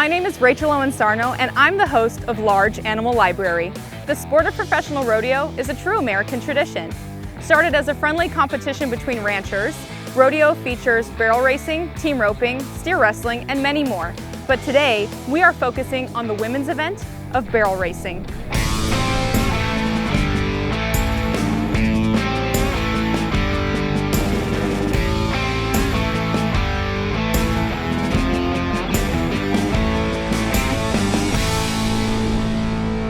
My name is Rachel Owens-Sarno, and I'm the host of Large Animal Library. The sport of professional rodeo is a true American tradition. Started as a friendly competition between ranchers, rodeo features barrel racing, team roping, steer wrestling, and many more. But today, we are focusing on the women's event of barrel racing.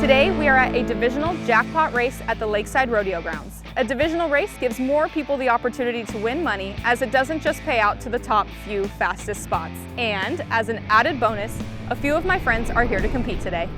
Today, we are at a divisional jackpot race at the Lakeside Rodeo Grounds. A divisional race gives more people the opportunity to win money, as it doesn't just pay out to the top few fastest spots. And as an added bonus, a few of my friends are here to compete today.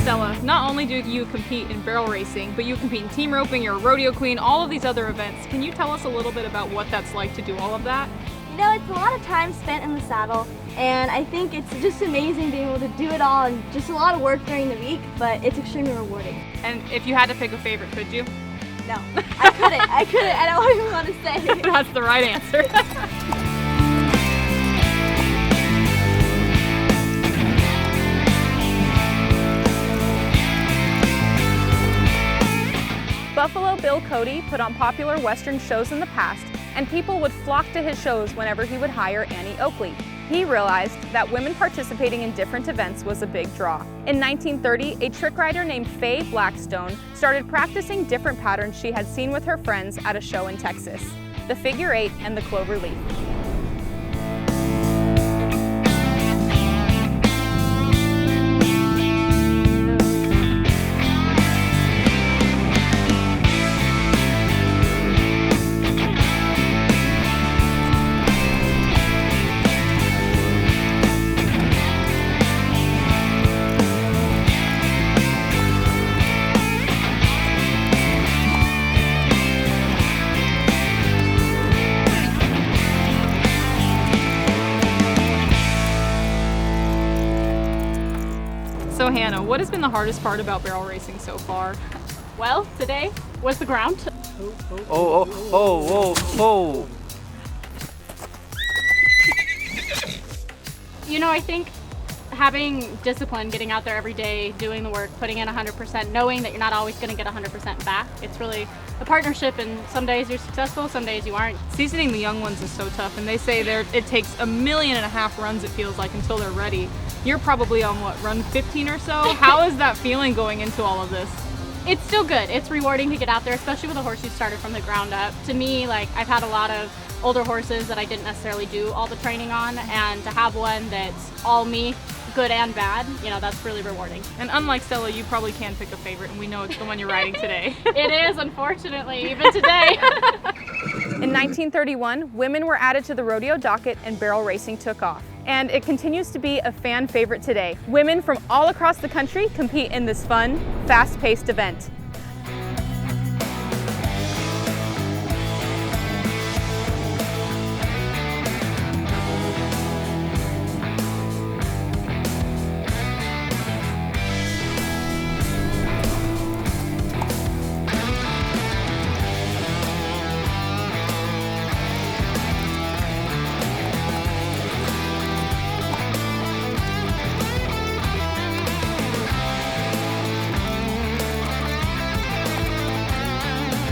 Stella, not only do you compete in barrel racing, but you compete in team roping, you're a rodeo queen, all of these other events. Can you tell us a little bit about what that's like to do all of that? You know, it's a lot of time spent in the saddle, and I think it's just amazing being able to do it all, and just a lot of work during the week, but it's extremely rewarding. And if you had to pick a favorite, could you? No, I couldn't. I don't even want to say. That's the right answer. Buffalo Bill Cody put on popular Western shows in the past, and people would flock to his shows whenever he would hire Annie Oakley. He realized that women participating in different events was a big draw. In 1930, a trick rider named Faye Blackstone started practicing different patterns she had seen with her friends at a show in Texas: the figure eight and the clover leaf. So Hannah, what has been the hardest part about barrel racing so far? Well, today was the ground. Oh. You know, I think having discipline, getting out there every day, doing the work, putting in 100%, knowing that you're not always going to get 100% back. It's really a partnership, and some days you're successful, some days you aren't. Seasoning the young ones is so tough, and they say it takes 1.5 million runs, it feels like, until they're ready. You're probably on what, run 15 or so? How is that feeling going into all of this? It's still good. It's rewarding to get out there, especially with a horse who started from the ground up. To me, like, I've had a lot of older horses that I didn't necessarily do all the training on, and to have one that's all me, good and bad, you know, that's really rewarding. And unlike Stella, you probably can pick a favorite, and we know it's the one you're riding today. It is, unfortunately, even today. In 1931, women were added to the rodeo docket and barrel racing took off. And it continues to be a fan favorite today. Women from all across the country compete in this fun, fast-paced event.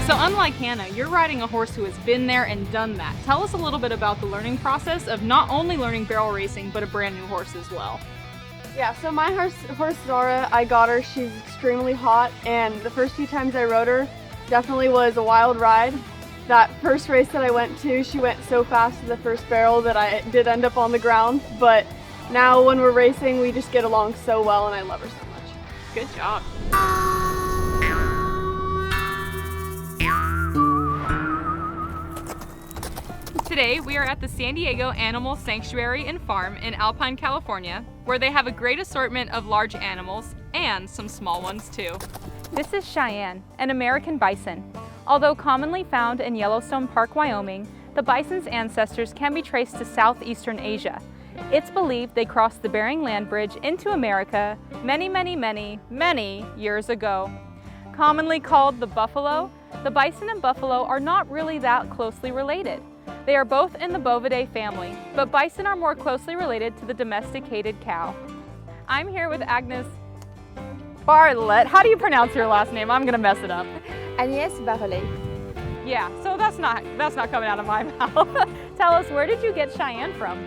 So unlike Hannah, you're riding a horse who has been there and done that. Tell us a little bit about the learning process of not only learning barrel racing, but a brand new horse as well. Yeah, so my horse Zora, I got her, she's extremely hot, and the first few times I rode her definitely was a wild ride. That first race that I went to, she went so fast to the first barrel that I did end up on the ground, but now when we're racing, we just get along so well and I love her so much. Good job. Today we are at the San Diego Animal Sanctuary and Farm in Alpine, California, where they have a great assortment of large animals and some small ones too. This is Cheyenne, an American bison. Although commonly found in Yellowstone Park, Wyoming, the bison's ancestors can be traced to southeastern Asia. It's believed they crossed the Bering Land Bridge into America many years ago. Commonly called the buffalo, the bison and buffalo are not really that closely related. They are both in the Bovidae family, but bison are more closely related to the domesticated cow. I'm here with Agnes Bartlett. How do you pronounce your last name? I'm gonna mess it up. Agnès Bartlett. Yeah, so that's not coming out of my mouth. Tell us, where did you get Cheyenne from?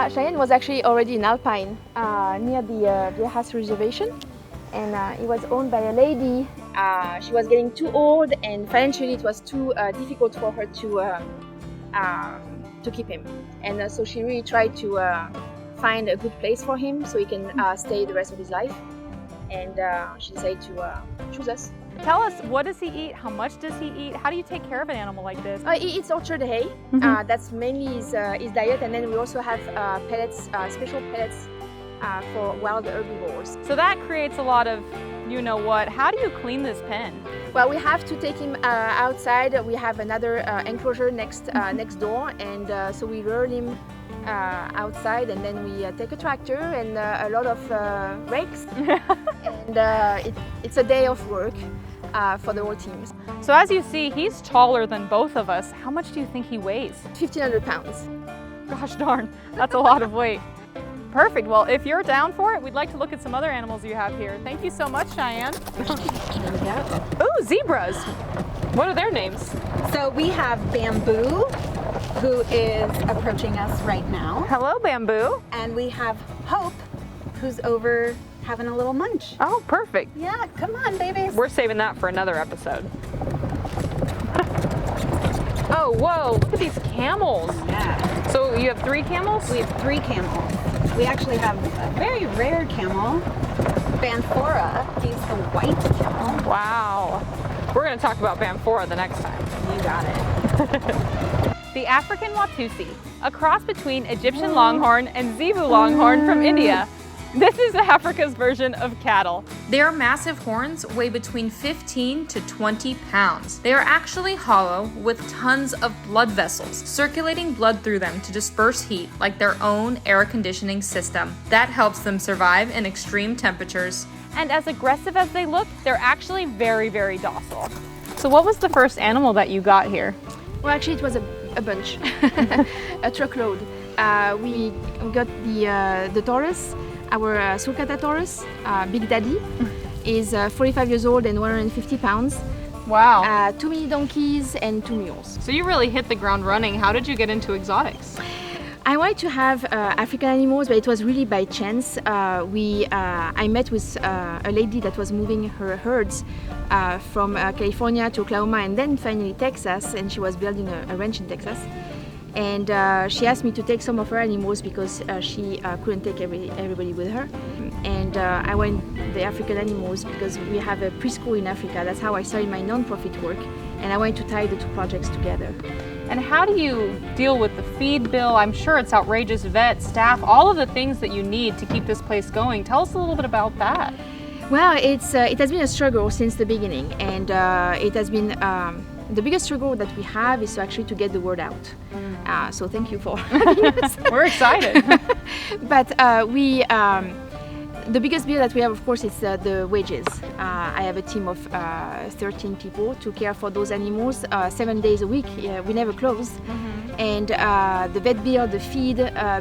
Cheyenne was actually already in Alpine, near the Viejas Reservation, and it was owned by a lady. She was getting too old, and financially it was too difficult for her to keep him. And so she really tried to find a good place for him so he can stay the rest of his life. And she decided to choose us. Tell us, what does he eat? How much does he eat? How do you take care of an animal like this? He eats orchard hay. That's mainly his diet, and then we also have pellets, special pellets for wild herbivores. So that creates a lot of you-know-what. How do you clean this pen? Well, we have to take him outside. We have another enclosure next door, and so we lure him outside, and then we take a tractor and a lot of rakes, and it's a day of work for the whole team. So as you see, he's taller than both of us. How much do you think he weighs? 1,500 pounds. Gosh darn, that's a lot of weight. Perfect. Well, if you're down for it, we'd like to look at some other animals you have here. Thank you so much, Cheyenne. Ooh, zebras. What are their names? So we have Bamboo, who is approaching us right now. Hello, Bamboo. And we have Hope, who's over having a little munch. Oh, perfect. Yeah, come on, babies. We're saving that for another episode. Oh, whoa, look at these camels. Yeah. So you have 3 camels? We have 3 camels. We actually have a very rare camel, Banfora. He's the white camel. Wow. We're going to talk about Banfora the next time. You got it. The African Watusi, a cross between Egyptian Longhorn and Zebu Longhorn from India. This is Africa's version of cattle. Their massive horns weigh between 15 to 20 pounds. They are actually hollow with tons of blood vessels, circulating blood through them to disperse heat like their own air conditioning system. That helps them survive in extreme temperatures. And as aggressive as they look, they're actually very docile. So what was the first animal that you got here? Well, actually, it was a bunch, a truckload. We got the Taurus. Our sulcata Taurus, Big Daddy, is 45 years old and 150 pounds. Wow. 2 mini donkeys and 2 mules. So you really hit the ground running. How did you get into exotics? I wanted to have African animals, but it was really by chance. I met with a lady that was moving her herds from California to Oklahoma and then finally Texas, and she was building a ranch in Texas. And she asked me to take some of her animals because she couldn't take everybody with her. And I went the African animals because we have a preschool in Africa. That's how I started my non-profit work, and I wanted to tie the 2 projects together. And how do you deal with the feed bill? I'm sure it's outrageous. Vet, staff, all of the things that you need to keep this place going. Tell us a little bit about that. Well, it has been a struggle since the beginning, and it has been the biggest struggle that we have is actually to get the word out. So thank you for having us. We're excited. But the biggest bill that we have, of course, is the wages. I have a team of 13 people to care for those animals 7 days a week. We never close. And the vet bill, the feed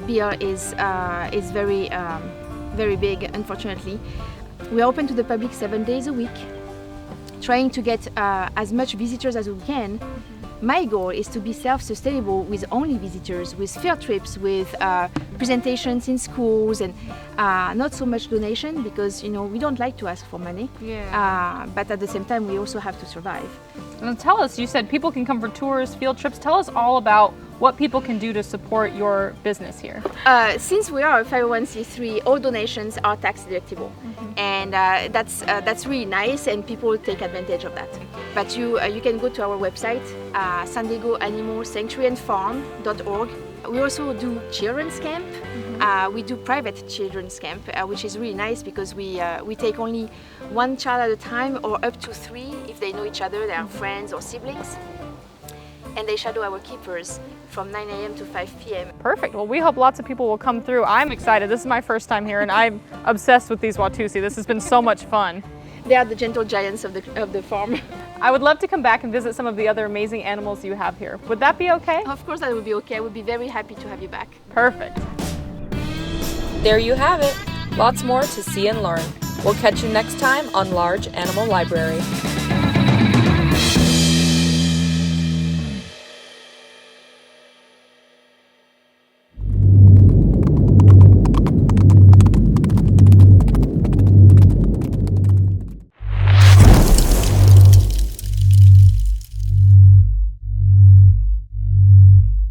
bill is very big, unfortunately. We are open to the public 7 days a week, trying to get as much visitors as we can. My goal is to be self-sustainable with only visitors, with field trips, with presentations in schools, and not so much donation because we don't like to ask for money. Yeah. But at the same time, we also have to survive. And tell us, you said people can come for tours, field trips. Tell us all about what people can do to support your business here. Since we are a 501c3, all donations are tax deductible, and that's really nice, and people take advantage of that. But you can go to our website, San Diego Animal Sanctuary and Farm.org. We also do children's camp. We do private children's camp, which is really nice because we take only one child at a time, or up to 3 if they know each other, they are friends or siblings. And they shadow our keepers from 9 a.m. to 5 p.m. Perfect. Well, we hope lots of people will come through. I'm excited. This is my first time here, and I'm obsessed with these Watusi. This has been so much fun. They are the gentle giants of the farm. I would love to come back and visit some of the other amazing animals you have here. Would that be okay? Of course that would be okay. I would be very happy to have you back. Perfect. There you have it. Lots more to see and learn. We'll catch you next time on Large Animal Library.